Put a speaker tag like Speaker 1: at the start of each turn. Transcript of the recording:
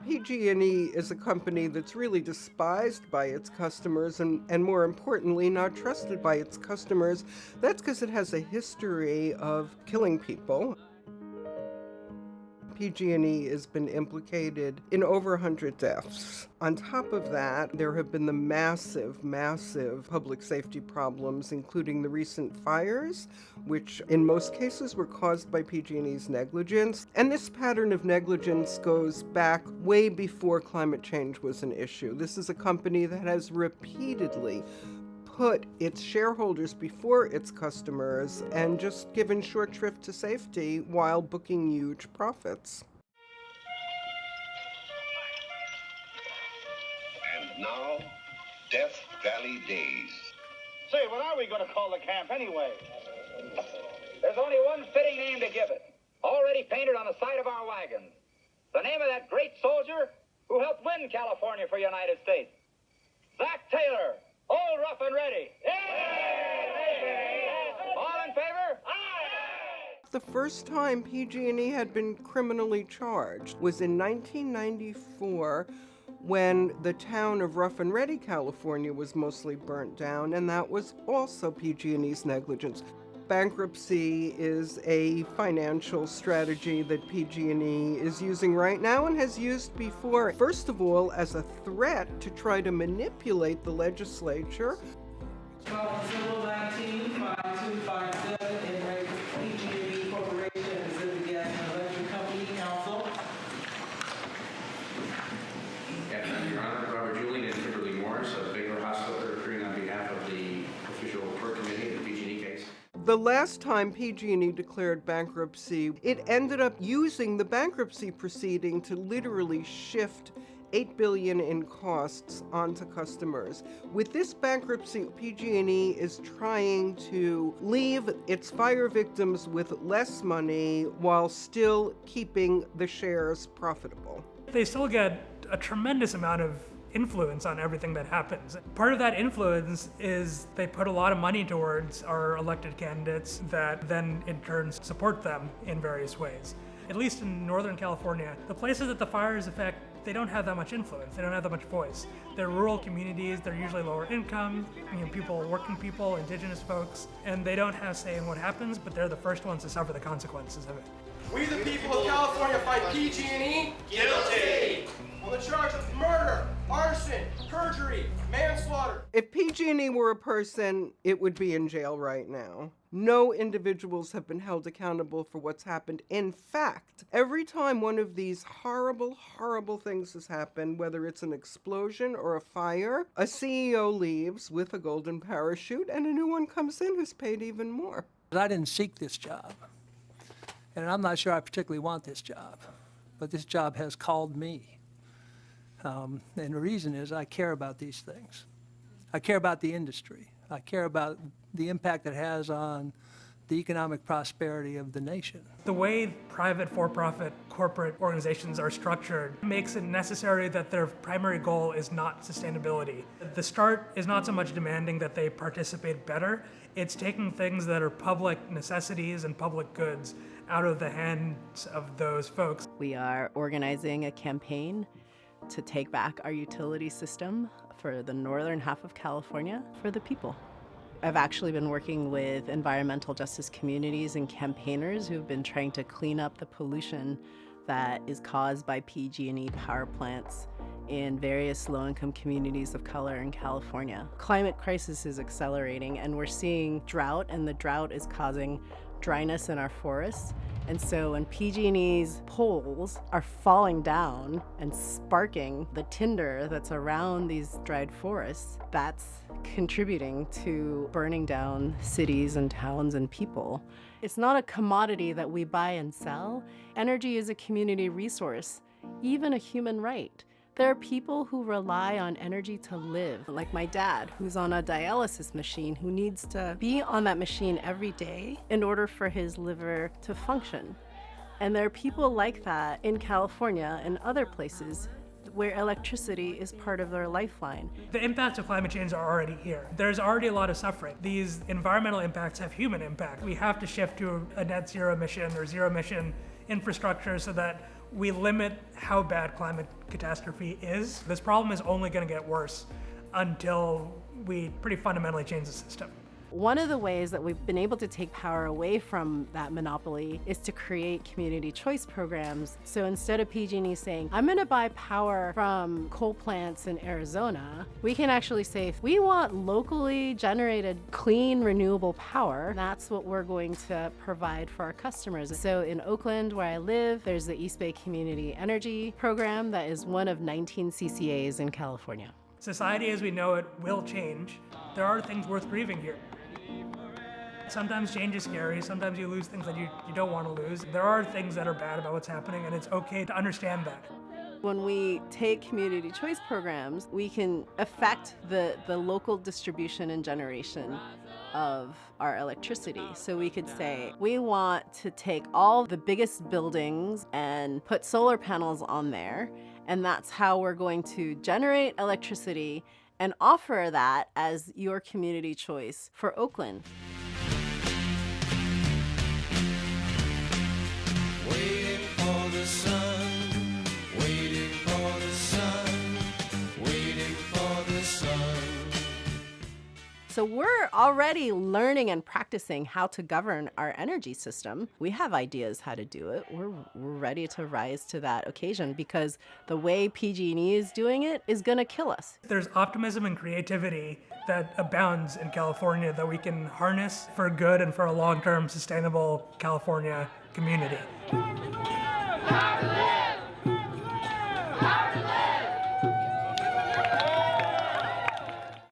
Speaker 1: PG&E is a company that's really despised by its customers and more importantly, not trusted by its customers. That's because it has a history of killing people. PG&E has been implicated in over 100 deaths. On top of that, there have been the massive public safety problems, including the recent fires, which in most cases were caused by PG&E's negligence. And this pattern of negligence goes back way before climate change was an issue. This is a company that has repeatedly put its shareholders before its customers and just given short shrift to safety while booking huge profits.
Speaker 2: And now, Death Valley Days.
Speaker 3: Say, what are we going to call the camp anyway? There's only one fitting name to give it, already painted on the side of our wagon. The name of that great soldier who helped win California for United States. Zach Taylor. All rough and ready. Yay! All in favor? Aye!
Speaker 1: The first time PG&E had been criminally charged was in 1994 when the town of Rough and Ready, California was mostly burnt down, and that was also PG&E's negligence. Bankruptcy is a financial strategy that PG&E is using right now and has used before. First of all, as a threat to try to manipulate the legislature.
Speaker 4: Civil 19-5257 emeritus PG&E Corporation and Pacific Gas and Electric Company Council.
Speaker 5: Your Honor, Robert Julian and Kimberly Morris of Baker Hospital are appearing on behalf of the official court committee in the PG&E case.
Speaker 1: The last time PG&E declared bankruptcy, it ended up using the bankruptcy proceeding to literally shift $8 billion in costs onto customers. With this bankruptcy, PG&E is trying to leave its fire victims with less money while still keeping the shares profitable.
Speaker 6: They still get a tremendous amount of influence on everything that happens. Part of that influence is they put a lot of money towards our elected candidates that then in turn support them in various ways. At least in Northern California, the places that the fires affect, they don't have that much influence, they don't have that much voice. They're rural communities, they're usually lower income, people, working people, indigenous folks, and they don't have say in what happens, but they're the first ones to suffer the consequences of it.
Speaker 7: We the people of California find PG&E
Speaker 3: Guilty!
Speaker 7: on the charge of murder, arson, perjury, manslaughter.
Speaker 1: If PG&E were a person, it would be in jail right now. No individuals have been held accountable for what's happened. In fact, every time one of these horrible things has happened, whether it's an explosion or a fire, a CEO leaves with a golden parachute and a new one comes in who's paid even more.
Speaker 8: I didn't seek this job, and I'm not sure I particularly want this job, but this job has called me. And the reason is I care about these things. I care about the industry. I care about the impact it has on the economic prosperity of the nation.
Speaker 6: The way private for-profit corporate organizations are structured makes it necessary that their primary goal is not sustainability. The start is not so much demanding that they participate better, it's taking things that are public necessities and public goods out of the hands of those folks.
Speaker 9: We are organizing a campaign to take back our utility system for the northern half of California for the people. I've actually been working with environmental justice communities and campaigners who've been trying to clean up the pollution that is caused by PG&E power plants in various low-income communities of color in California. Climate crisis is accelerating, and we're seeing drought, and the drought is causing dryness in our forests. And so when PG&E's poles are falling down and sparking the tinder that's around these dried forests, that's contributing to burning down cities and towns and people. It's not a commodity that we buy and sell. Energy is a community resource, even a human right. There are people who rely on energy to live, like my dad, who's on a dialysis machine, who needs to be on that machine every day in order for his liver to function. And there are people like that in California and other places where electricity is part of their lifeline.
Speaker 6: The impacts of climate change are already here. There's already a lot of suffering. These environmental impacts have human impact. We have to shift to a net zero emission or zero emission infrastructure so that we limit how bad climate catastrophe is, this problem is only going to get worse until we pretty fundamentally change the system.
Speaker 9: One of the ways that we've been able to take power away from that monopoly is to create community choice programs. So instead of PG&E saying, I'm going to buy power from coal plants in Arizona, we can actually say, we want locally generated, clean, renewable power. That's what we're going to provide for our customers. So in Oakland, where I live, there's the East Bay Community Energy Program that is one of 19 CCAs in California.
Speaker 6: Society as we know it will change. There are things worth grieving here. Sometimes change is scary, sometimes you lose things that you don't want to lose. There are things that are bad about what's happening, and it's okay to understand that.
Speaker 9: When we take community choice programs, we can affect the local distribution and generation of our electricity. So we could say, we want to take all the biggest buildings and put solar panels on there, and that's how we're going to generate electricity and offer that as your community choice for Oakland.
Speaker 10: Waiting for the sun, waiting for the sun, waiting for the sun.
Speaker 9: So we're already learning and practicing how to govern our energy system. We have ideas how to do it. We're ready to rise to that occasion because the way PG&E is doing it is going to kill us.
Speaker 6: There's optimism and creativity that abounds in California that we can harness for good and for a long-term sustainable California community.